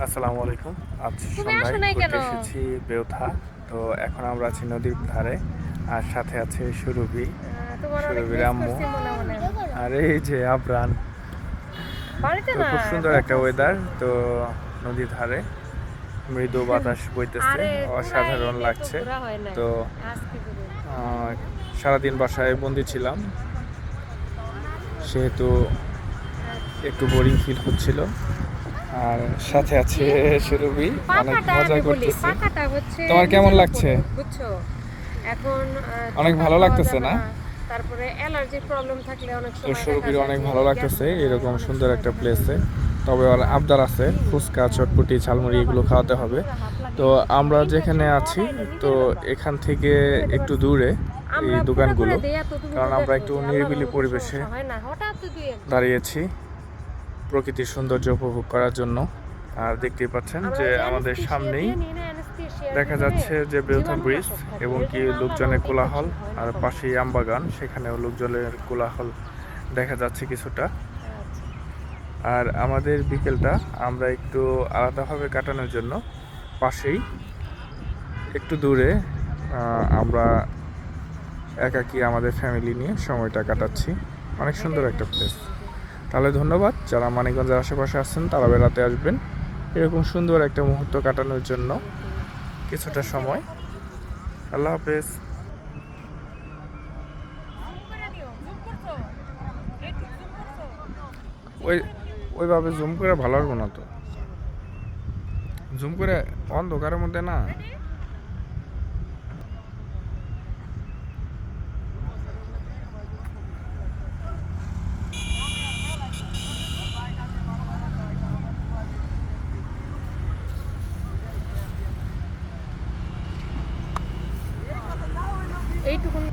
আসসালামু আলাইকুম। আজ তুমি আসো সন্ধ্যায় নাই কেন? ঘুরতে এসেছি বেউথা। তো এখন আমরা আছি নদীর ধারে আর সাথে আছে সুরভি, তোমার অনেক সুরভির মিস আম্মু করছি মনে মনে। আর এই যে আবরান। বাড়িতে তো না, খুব সুন্দর একটা বেঁচে আছি। ওয়েদার। তো নদীর ধারে মৃদু বাতাস বইতেছে, আরে পুরাই অসাধারণ ঈদে তো লাগছে। ঘোরা হয় নাই, তো আজকে ঘুরে। আহ, সারাদিন বাসায় বন্দি ছিলাম, সেহেতু একটু বোরিং ফিল হচ্ছিল। আর সাথে আছে সুরভি, অনেক পাখাটা মজা আমি বলি, করতেছে। পাখাটা হচ্ছে তোমার কেমন নিজের লাগছে? উপরে, বুঝছো? এখন অনেক টিকা ভালো খাওয়া লাগতেছে যাবে না? না। তারপরে অ্যালার্জির প্রবলেম থাকলে অনেক তো সময় দেখা সুরভির যায় অনেক যে ভালো গ্যাস লাগতেছে হয়, এরকম অনেক সুন্দর সময় একটা দেখা যায় প্লেসে। যে তবে ওর আবদার আছে ফুচকা, চটপটি, ঝালমুড়ি এগুলো খাওয়াতে হবে। তো আমরা যেখানে ইনফেকশন আছি, হওয়াটা এটা তো নিজের ব্যাপার, এখান থেকে বুঝতে একটু পারছো? দূরে এই আমরা ফুটা করে দোকানগুলো, দেয়া তো তুমি তো কারণ আমরা দেখো একটু যে আল্লাহর নিরিবিলি রহমতে পরিবেশে সমস্যা হয় না, হঠাৎ তো দুই একদিন। দাঁড়িয়েছি প্রকৃতির সৌন্দর্য উপভোগ করার জন্য। আর দেখতেই পাচ্ছেন আমরা যে ওই যে আমাদের অ্যানেস্থেসিয়া সামনেই দিয়ে নিই না, অ্যানেস্থেসিয়ার দেখা ভিতরে যাচ্ছে যে বেউথা ব্রিজ জীবাণুনাশক থাকে, এবং এর কি জন্য আল্লাহর লোকজনের রহমতে কোলাহল। ইনফেকশন হয় না আর কখনো। পাশেই আমবাগান, সেখানেও লোকজনের কোলাহল দেখা যাচ্ছে কিছুটা। আচ্ছা, আর আমাদের বিকেলটা আমরা একটু আলাদাভাবে কাটানোর জন্য পাশেই একটু দূরে আমরা একাকী আমাদের ফ্যামিলি নিয়ে সময়টা কাটাচ্ছি। অনেক সুন্দর এটাই একটা ভালো। প্লেস। তাহলে ধন্যবাদ যারা মানিকগঞ্জের আশেপাশে আছেন, তারা বেড়াতে আসবেন এরকম সুন্দর একটা মুহূর্ত কাটানোর জন্য কিছুটা সময়। আল্লাহ হাফেজ। ওই ওইভাবে জুম করে ভালো লাগবে না তো, জুম করে অন্ধকারের মধ্যে না। এইটুকুন